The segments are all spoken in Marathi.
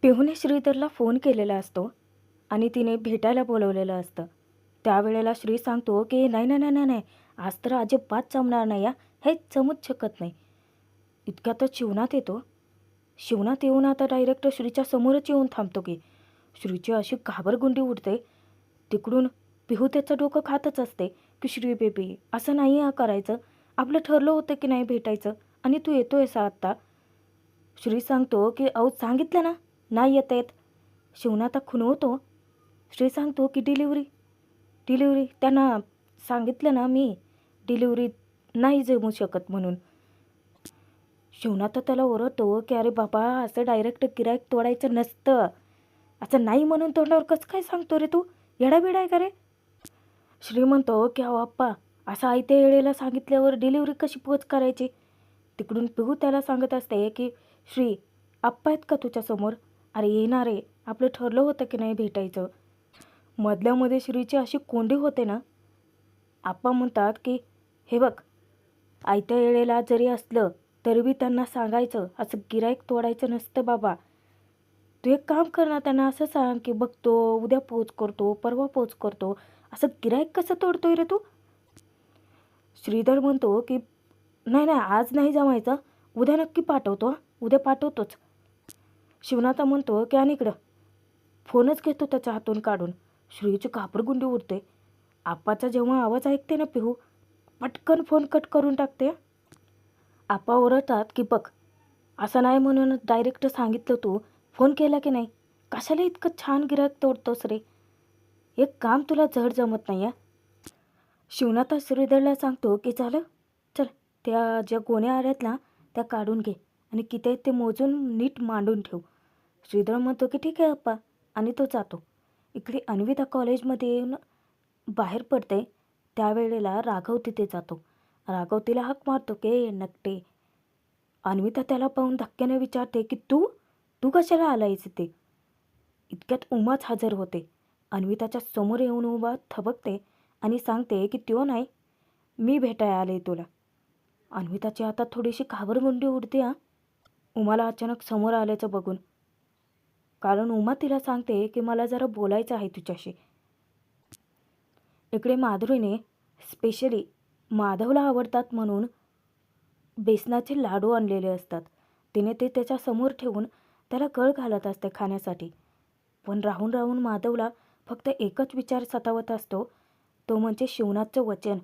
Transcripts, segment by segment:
पिहूने श्रीधरला फोन केलेला असतो आणि तिने भेटायला बोलवलेलं असतं. त्यावेळेला श्री सांगतो की नाही नाही नाही नाही नाही, आज तर अजिबात जमणार नाही, हे जमूच शकत नाही. इतक्यातच शिवनाथ येतो. शिवनाथ येऊन आता डायरेक्ट श्रीच्या समोरच येऊन थांबतो की श्रीची अशी घाबरगुंडी उडते. तिकडून पिहू त्याचं डोकं खातच असते की श्री बेबी असं नाही करायचं, आपलं ठरलं होतं की नाही भेटायचं आणि तू येतोयस आत्ता. श्री सांगतो की अहो सांगितलं ना, नाही येत आहेत. शिवनाथा खुणवतो. श्री सांगतो की डिलिव्हरी डिलिव्हरी त्यांना सांगितलं ना मी, डिलिव्हरी नाही जमू शकत म्हणून. शिवनाथा त्याला ओरडतो की अरे बाबा, असं डायरेक्ट गिराईक तोडायचं नसतं. असं नाही म्हणून तोंडावर कसं काय सांगतो रे तू, येडाबिडा आहे का रे. श्री म्हणतो की अहो आप्पा, असं आयत्या वेळेला सांगितल्यावर डिलिव्हरी कशी पोच करायची. तिकडून पिहू त्याला सांगत असते की श्री, आप्पा आहेत का तुझ्यासमोर, अरे येणार आहे, आपलं ठरलं होतं की नाही भेटायचं. मधल्यामध्ये श्रीची अशी कोंडी होते ना. आप्पा म्हणतात की हे बघ, आयत्या वेळेला जरी असलं तरी बी त्यांना सांगायचं, असं गिराईक तोडायचं नसतं बाबा. तू एक काम कर ना, त्यांना असं सांग की बघतो उद्या पोच करतो, परवा पोच करतो. असं गिराईक कसं तोडतोय रे तू. श्रीधर म्हणतो की नाही नाही, आज नाही जमायचं, उद्या नक्की पाठवतो, उद्या पाठवतोच. शिवनाथा म्हणतो की आणि इकडं फोनच घेतो त्याच्या हातून काढून. श्रीची घाबरगुंडी उडते. आप्पाचा जेव्हा आवाज ऐकते ना पिहू, पटकन फोन कट करून टाकते. आप्पा ओरडतात की बघ, असं नाही म्हणून डायरेक्ट सांगितलं, तू फोन केला की नाही, कशाला इतकं छान गिराक तोडतोस रे, एक काम तुला जड जमत नाही. शिवनाथा श्रीधरला सांगतो की झालं, चल त्या ज्या गोण्या आल्यात ना त्या काढून घे आणि किती आहेत ते मोजून नीट मांडून ठेव. श्रीधर म्हणतो की ठीक आहे अप्पा, आणि तो जातो. इकडे अन्विता कॉलेजमध्ये येऊन बाहेर पडते. त्यावेळेला राघव तिथे जातो. राघव तिला हाक मारतो की नकटे. अन्विता त्याला पाहून धक्क्याने विचारते की तू तू कशाला आलायस इथे. इतक्यात उमाच हजर होते. अन्विताच्या समोर येऊन उभा थबकते आणि सांगते की त्यो नाही, मी भेटायला आले तुला. अन्विताची आता थोडीशी घाबरगुंडी उडते उमाला अचानक समोर आल्याचं बघून. कारण उमा तिला सांगते की मला जरा बोलायचं आहे तुझ्याशी. इकडे माधुरीने स्पेशली माधवला आवडतात म्हणून बेसनाचे लाडू आणलेले असतात. तिने ते त्याच्यासमोर ठेवून त्याला गळ घालत असते खाण्यासाठी. पण राहून राहून माधवला फक्त एकच विचार सतावत असतो, तो म्हणजे शिवनाथचं वचन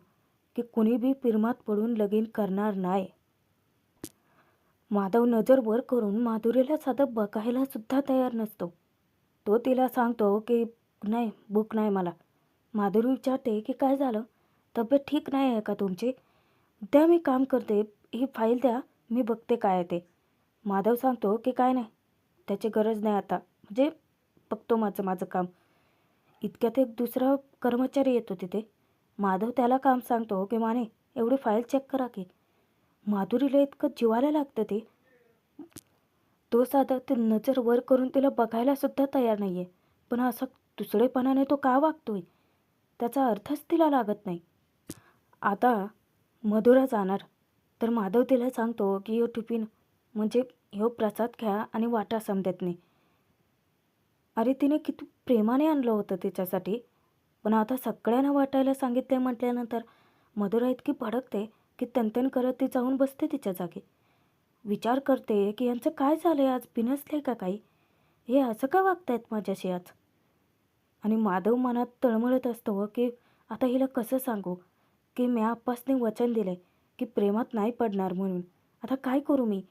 की कुणी बी पिरमात पडून लगीन करणार नाही. माधव नजर वर करून माधुरीला साधं बघायला सुद्धा तयार नसतो. तो तिला सांगतो की नाही, भूक नाही मला. माधुरी विचारते की काय झालं, तब्येत ठीक नाही आहे का तुमची, द्या मी काम करते, ही फाईल द्या, मी बघते काय आहे ते. माधव सांगतो की काय नाही, त्याची गरज नाही आता, म्हणजे बघतो माझं माझं काम. इतक्यात एक दुसरा कर्मचारी येतो तिथे. माधव त्याला काम सांगतो की माने एवढी फाईल चेक करा की. माधुरीला इतकं जिवायला लागतं ते. तो साधा ते नजर वर करून तिला बघायला सुद्धा तयार नाही आहे. पण असं दुसरेपणाने तो का वागतोय, त्याचा अर्थच तिला लागत नाही. आता मधुरा जाणार तर माधव तिला सांगतो की ह्यो टिफिन म्हणजे ह्यो प्रसाद घ्या आणि वाटा समजत. अरे तिने किती प्रेमाने आणलं होतं तिच्यासाठी, पण आता सगळ्यांना वाटायला सांगितले म्हटल्यानंतर मधुरा इतकी भडकते की तनतन करत ती जाऊन बसते तिच्या जागी. विचार करते की यांचं काय झालं, आज बिनसले का काही, हे असं का वागतायत माझ्याशी आज. आणि माधव मनात तळमळत असतो की आता हिला कसं सांगू की मी आप्पासने वचन दिले की प्रेमात नाही पडणार म्हणून, आता काय करू मी.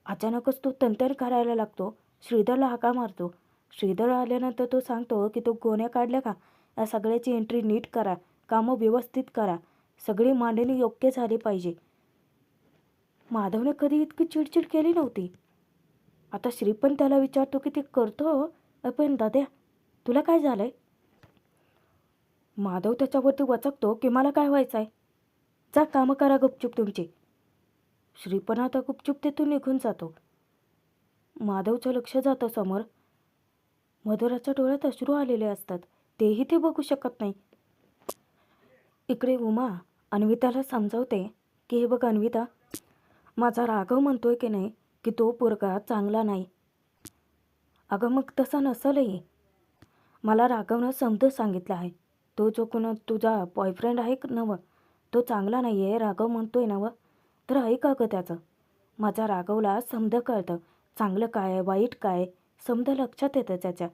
अचानकच तो तंतर करायला लागतो. श्रीधरला हाका मारतो. श्रीधर आल्यानंतर तो सांगतो की तो गोण्या काढल्या का, या सगळ्याची एंट्री नीट करा, कामं व्यवस्थित करा, सगळी मांडणी योग्य झाली पाहिजे. माधवने कधी इतकी चिडचिड केली नव्हती. आता श्री पण त्याला विचारतो की ते करतो, पण दाद्या तुला काय झालंय. माधव त्याच्यावरती वचकतो की मला काय व्हायचं आहे, जा कामं करा गुपचूप तुमची. श्री पण आता गुपचूप तिथून निघून जातो. माधवचं लक्ष जातं समोर. मधुराच्या डोळ्यात अश्रू आलेले असतात, तेही ते बघू शकत नाही. इकडे उमा अन्विताला समजावते की हे बघ अन्विता, माझा राघव म्हणतोय की नाही की तो पोरगा चांगला नाही. अगं मग तसं नसलही. मला राघवनं समजून सांगितलं आहे. तो जो कोण तुझा बॉयफ्रेंड आहे नवं, तो चांगला नाही आहे राघव म्हणतोय नवं. तर ऐक अगं त्याचं. माझ्या राघवला समजं कळतं. चांगलं काय आहे, वाईट काय, समजं लक्षात येतं त्याच्या.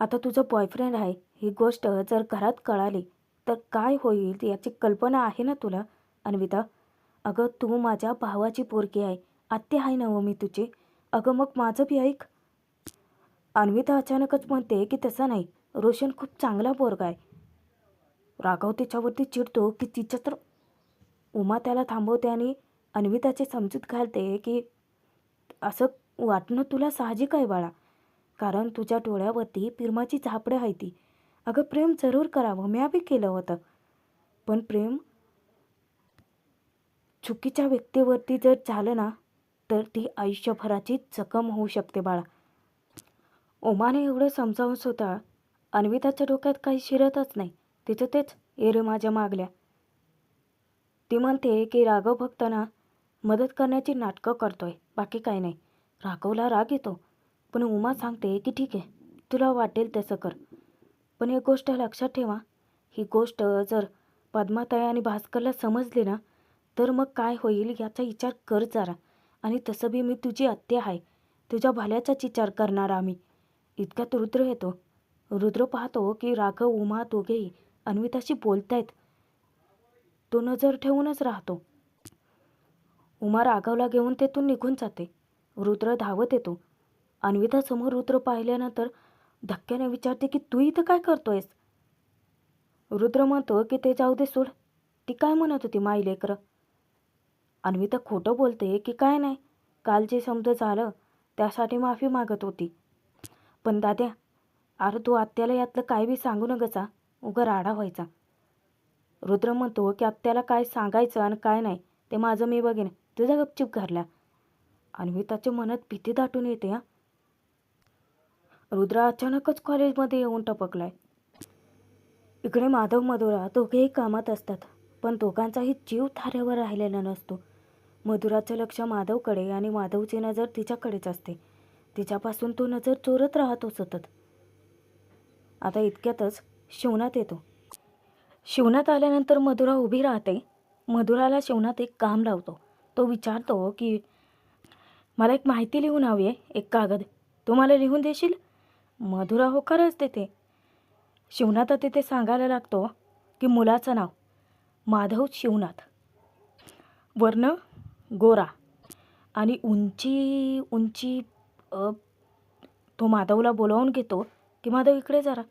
आता तुझं बॉयफ्रेंड आहे ही गोष्ट जर घरात कळाली तर काय होईल याची कल्पना आहे ना तुला अन्विता? अगं तू माझ्या भावाची पोरगी आहे, आत्या आहे ना हो मी तुझी. अगं मग माझं बी ऐक. अन्विता अचानकच म्हणते की तसं नाही, रोशन खूप चांगला पोरगा आहे. राघव तिच्यावरती चिडतो की तिच्या तर. उमा त्याला थांबवते आणि अन्विताची समजूत घालते की असं वाटणं तुला साहजिक आहे बाळा, कारण तुझ्या डोळ्यावरती प्रेमाची झापडं आहे ती. अगं प्रेम जरूर करावं, म्या बी केलं होतं, पण प्रेम चुकीच्या व्यक्तीवरती जर झालं ना तर ती आयुष्यभराची जखम होऊ शकते बाळा. उमाने एवढं समजावून सुद्धा अन्विताच्या डोक्यात काही शिरतच नाही. तिचं तेच ए रे माझ्या मागल्या. ती म्हणते की राघव फक्त ना मदत करण्याची नाटकं करतोय, बाकी काही नाही. राघवला राग येतो, पण उमा सांगते की ठीक आहे, तुला वाटेल तसं कर. पण एक गोष्ट लक्षात ठेवा, ही गोष्ट जर पद्माताई आणि भास्करला समजली ना तर मग काय होईल याचा विचार कर जरा. आणि तसं बी मी तुझी आत्या आहे, तुझ्या भल्याचाच विचार करणार आम्ही. इतक्यात रुद्र येतो. रुद्र पाहतो की राघव उमा दोघेही अन्विताशी बोलतायत. तो नजर ठेवूनच राहतो. उमा राघवला घेऊन तेथून निघून जाते. रुद्र धावत येतो. अन्वितासमोर रुद्र पाहिल्यानंतर धक्क्याने विचारते की तू इथं काय करतोयस? रुद्र म्हणतो की ते जाऊ दे सोड, ती काय म्हणत होती माई लेकरं? अन्विता खोटं बोलते की काय नाही, काल जे समजा झालं त्यासाठी माफी मागत होती. पण दाद्या, अरे तू आत्याला यातलं काय बी सांगू नकसा, उगा राडा व्हायचा. रुद्र म्हणतो की आत्याला काय सांगायचं आणि काय नाही ते माझं मी बघेन, तुझा गपचूप घरला. अन्विताच्या मनात भीती दाटून येते. रुद्र अचानकच कॉलेजमध्ये येऊन टपकलाय. इकडे माधव मधुरा दोघेही कामात असतात, पण दोघांचाही जीव थाऱ्यावर राहिलेला नसतो. मधुराचं लक्ष माधवकडे आणि माधवची नजर तिच्याकडेच असते. तिच्यापासून तो नजर चोरत राहतो सतत. आता इतक्यातच शिवनाथ येतो. शिवनाथ आल्यानंतर मधुरा उभी राहते. मधुराला शिवनाथ एक काम लावतो. तो विचारतो की मला एक माहिती लिहून हवी आहे, एक कागद, तू मला लिहून देशील? मधुरा होकारच देते. शिवनाथ तिथे सांगायला लागतो की मुलाचं नाव माधव शिवनाथ, वर्ण गोरा आणि उंची उंची. तो माधवला बोलावून घेतो की माधव इकडे जरा.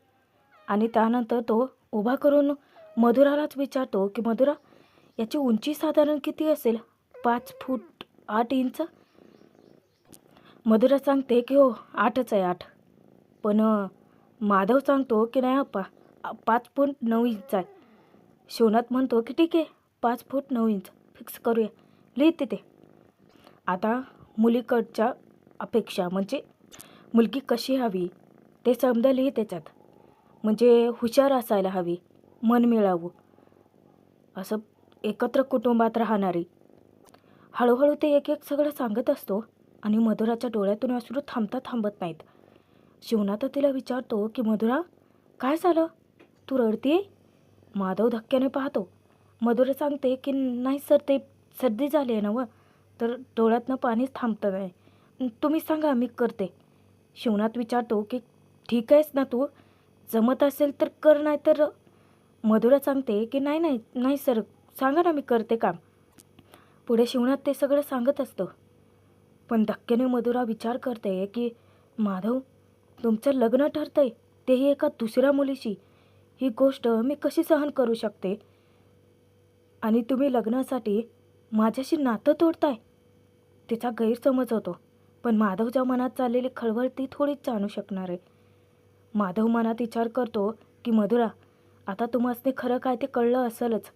आणि त्यानंतर तो उभा करून मधुरालाच विचारतो की मधुरा, याची उंची साधारण किती असेल? 5 फूट 8 इंच. मधुरा सांगते की हो 8च आहे 8. पण माधव सांगतो की नाही अप्पा, 5 फूट 9 इंच आहे. शिवनाथ म्हणतो की ठीक आहे, 5 फूट 9 इंच फिक्स करूया, लिहि तिथे. आता मुलीकडच्या अपेक्षा म्हणजे मुलगी कशी हवी ते समजा लिहि त्याच्यात. म्हणजे हुशार असायला हवी, मन मिळावं, असं एकत्र कुटुंबात राहणारी. हळूहळू ते एक एक सगळं सांगत असतो आणि मधुराच्या डोळ्यातून अश्रू थांबता थांबत नाहीत. शिवनाथ तिला विचारतो की मधुरा, काय झालं, तू रडतीये? माधव धक्क्याने पाहतो. मधुरा सांगते की नाही सर, ते सर्दी झाली आहे ना व, तर डोळ्यातनं पाणीच थांबतं नाही. तुम्ही सांगा, मी करते. शिवनाथ विचारतो की ठीक आहेस ना तू, जमत असेल तर कर, नाही तर. मधुरा सांगते की नाही नाही नाही सर, सांगा ना, मी करते काम. पुढे शिवनाथ ते सगळं सांगत असतं. पण धक्क्याने मधुरा विचार करते की माधव, तुमचं लग्न ठरतंय, तेही एका दुसऱ्या मुलीशी. ही गोष्ट मी कशी सहन करू शकते? आणि तुम्ही लग्नासाठी माझ्याशी नातं तोडताय. तिचा गैरसमज होतो, पण माधवच्या मनात चाललेली खळबळ ती थोडीच जाणू शकणार आहे. माधव मनात विचार करतो की मधुरा, आता तुम्हाला खरं काय ते कळलं असेलच,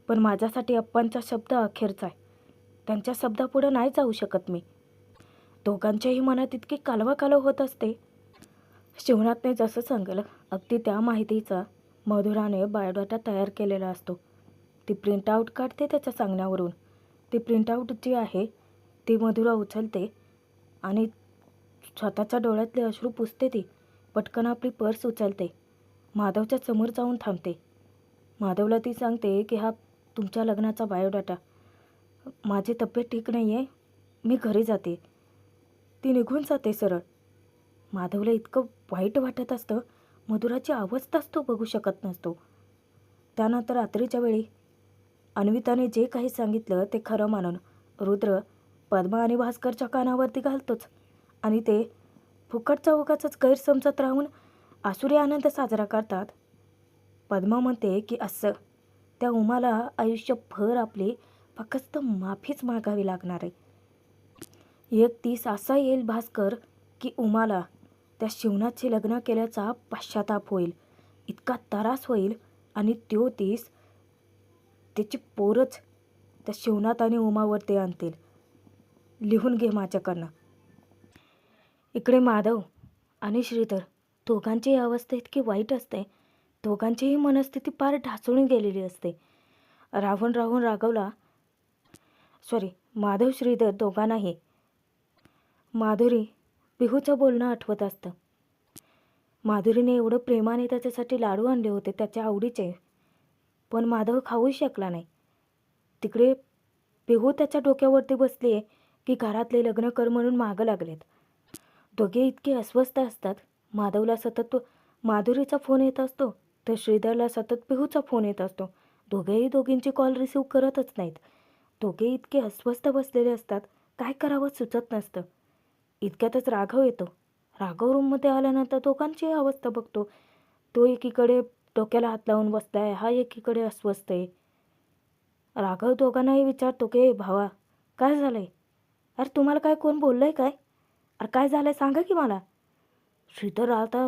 पण माझ्यासाठी अप्पांचा शब्द अखेरचा आहे. त्यांच्या शब्दापुढे नाही जाऊ शकत मी. दोघांच्याही मनात इतकी कालवाकालव होत असते. शिवनाथने जसं सांगलं अगदी त्या माहितीचा मधुराने बायोडाटा तयार केलेला असतो. ती प्रिंटआउट काढते त्याच्या सांगण्यावरून. ती प्रिंटआउट जी आहे ती मधुरा उचलते आणि स्वतःच्या डोळ्यातले अश्रू पुसते ती. पटकन आपली पर्स उचलते. माधवच्या समोर जाऊन थांबते. माधवला ती सांगते की हा तुमच्या लग्नाचा बायोडाटा. माझी तब्येत ठीक नाही आहे, मी घरी जाते. ती निघून जाते सरळ. माधवला इतकं वाईट वाटत असतं, मधुराची अवस्थाच तो बघू शकत नसतो. त्यानंतर रात्रीच्या वेळी अन्विताने जे काही सांगितलं ते खरं मानून रुद्र पद्मा आणि भास्करच्या कानावरती घालतोच आणि ते फुकटचा उगाचच गैरसमजत राहून आसुरी आनंद साजरा करतात. पद्मा म्हणते की असं त्या उमाला आयुष्यभर आपली फक्त माफीच मागावी लागणार आहे. एक दिवस असा येईल भास्कर की उमाला त्या शिवनाथचे लग्न केल्याचा पश्चाताप होईल, इतका त्रास होईल आणि तो दिस त्याची पोरच त्या शिवनाथ आणि उमावरती आणतील. लिहून घे माझ्याकडनं. इकडे माधव आणि श्रीधर दोघांचीही अवस्था इतकी वाईट असते, दोघांचीही मनस्थिती फार ढासळून गेलेली असते. राहून राहून राघवला माधव श्रीधर दोघांनाही माधुरी पिहूचं बोलणं आठवत असतं. माधुरीने एवढं प्रेमाने त्याच्यासाठी लाडू आणले होते त्याच्या आवडीचे, पण माधव खाऊ शकला नाही. तिकडे पिहू त्याच्या डोक्यावरती बसली आहे की घरातले लग्न कर म्हणून मागं लागलेत. दोघे इतके अस्वस्थ असतात. माधवला सतत माधुरीचा फोन येत असतो तर श्रीधरला सतत पिहूचा फोन येत असतो. दोघेही दोघींची कॉल रिसीव करतच नाहीत. दोघे इतके अस्वस्थ बसलेले असतात, काय करावं सुचत नसतं. इतक्यातच राघव येतो. राघव रूममध्ये आल्यानंतर दोघांची अवस्था बघतो. तो एकीकडे डोक्याला हात लावून बसलाय, हा एकीकडे अस्वस्थ आहे. राघव दोघांनाही विचारतो की भावा काय झालंय? अरे तुम्हाला काय कोण बोललंय काय? अरे काय झालंय सांगा की मला. श्रीधर आता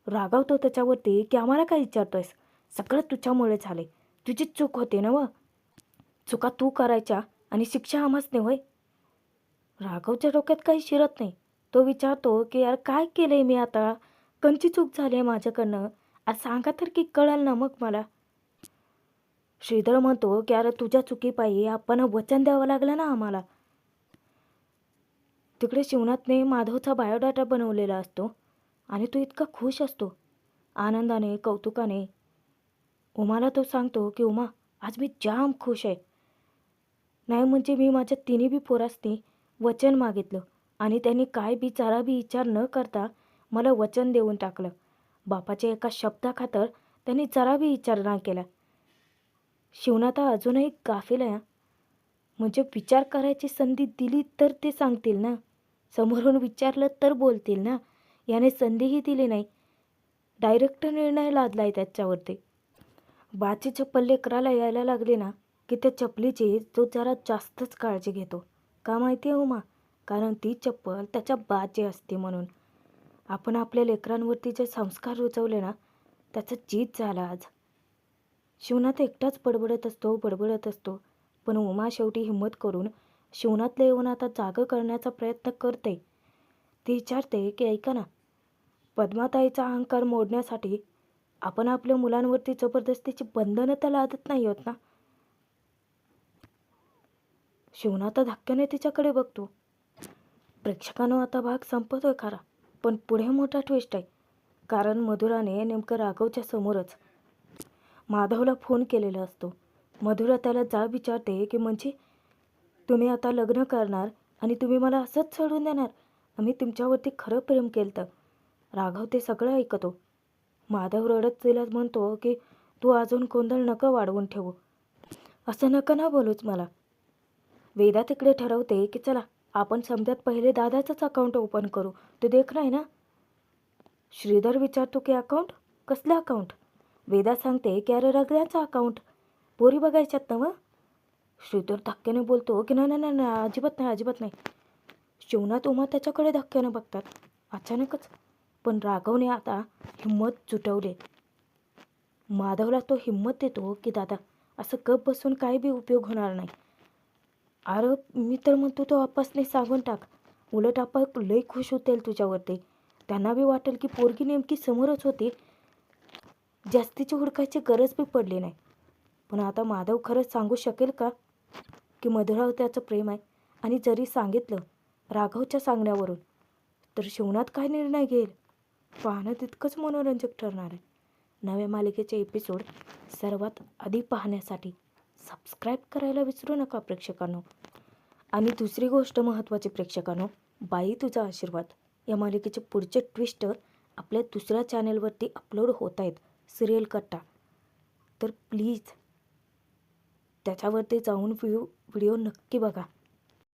रागावतो त्याच्यावरती की आम्हाला काय विचारतोयस, सगळं तुझ्यामुळे झाले, तुझी चूक होते ना व चुका तू करायच्या आणि शिक्षा आम्हाच नाही होय. राघवच्या डोक्यात काही शिरत नाही. तो विचारतो की यार काय केलंय मी आता, कंची चूक झाली आहे माझ्याकडनं, आज सांगा तर की कळेल ना मग मला. श्रीधर म्हणतो की अरे तुझ्या चुकीपायी आपण वचन द्यावं लागलं ना आम्हाला. तिकडे शिवनाथने माधवचा बायोडाटा बनवलेला असतो आणि तो इतका खुश असतो, आनंदाने कौतुकाने. उमाला तो सांगतो की उमा आज मी जाम खुश आहे. नाही म्हणजे मी माझ्या तिन्ही बी पोरासनी वचन मागितलं आणि त्यांनी काय बी जरा बी विचार न करता मला वचन देऊन टाकलं. बापाच्या एका शब्दाखातर त्यांनी जरा बी विचार नाही केला. शिवनाथा अजूनही गाफील आहे. म्हणजे विचार करायची संधी दिली तर ते सांगतील ना, समोरून विचारलं तर बोलतील ना. याने संधीही दिली नाही, डायरेक्ट निर्णय लादलाय त्याच्यावरती. बाची चप्पल लेकराला यायला लागली ना की त्या चपलीची तो जरा जास्तच काळजी घेतो. का माहिती आहे उमा? कारण ती चप्पल त्याच्या बाची असते म्हणून. आपण आपल्या लेकरांवरती जे संस्कार रुजवले ना त्याचं जीत झाला आज. शिवनाथ एकटाच बडबडत असतो. पण उमा शेवटी हिंमत करून शिवनाथला येऊन आता जागं करण्याचा प्रयत्न करते. ती विचारते की ऐका ना, पद्माताईचा अहंकार मोडण्यासाठी आपण आपल्या मुलांवरती जबरदस्तीची बंधनं तर लादत नाही आहोत ना. शिवनाथ धक्क्याने तिच्याकडे बघतो. प्रेक्षकांनो आता भाग संपतोय खरा, पण पुढे मोठा ट्विस्ट आहे. कारण मधुराने नेमकं राघवच्या समोरच माधवला फोन केलेला असतो. मधुरा त्याला जाब विचारते की म्हणजे तुम्ही आता लग्न करणार आणि तुम्ही मला असंच सोडून देणार? आम्ही तुमच्यावरती खरं प्रेम केलं. राघव ते सगळं ऐकतो. माधव रडत तिला म्हणतो की तू अजून गोंधळ नका वाढवून ठेवू, असं नका ना बोलूच मला. वेदा तिकडे ठरवते की चला आपण समजात पहिले दादाचंच अकाउंट ओपन करू, तू देख नाही ना. श्रीधर विचारतो की अकाउंट? कसलं अकाउंट? वेदा सांगते की अरे रगड्याचं अकाउंट, पोरी बघायच्यात ना मग. श्रीधर धक्क्याने बोलतो की नाही नाही नाही, अजिबात नाही. शिवनाथ उमा त्याच्याकडे धक्क्याने बघतात. अचानकच पण राघवने आता हिंमत जुटवली. माधवला तो हिंमत देतो की दादा असं गप बसून काही बी उपयोग होणार नाही. अरे मी तर म्हणतो तो आप्पासने सांगून टाक, उलट आप्पा लई खुश होतील तुझ्यावरती. त्यांना बी वाटेल की पोरगी नेमकी समोरच होती, जास्तीची हुडकायची गरज बी पडली नाही. पण आता माधव खरंच सांगू शकेल का की मधुरावर त्याचं प्रेम आहे? आणि जरी सांगितलं राघवच्या सांगण्यावरून तर शिवनाथ काय निर्णय घेईल पाहणं तितकंच मनोरंजक ठरणार आहे. नव्या मालिकेचे एपिसोड सर्वात आधी पाहण्यासाठी सबस्क्राईब करायला विसरू नका प्रेक्षकांनो. आणि दुसरी गोष्ट महत्त्वाची प्रेक्षकांनो, बाई तुझा आशीर्वाद या मालिकेचे पुढचे ट्विस्ट आपल्या दुसऱ्या चॅनलवरती अपलोड होत आहेत, सिरियल कट्टा. तर प्लीज त्याच्यावरती जाऊन व्हिडिओ नक्की बघा.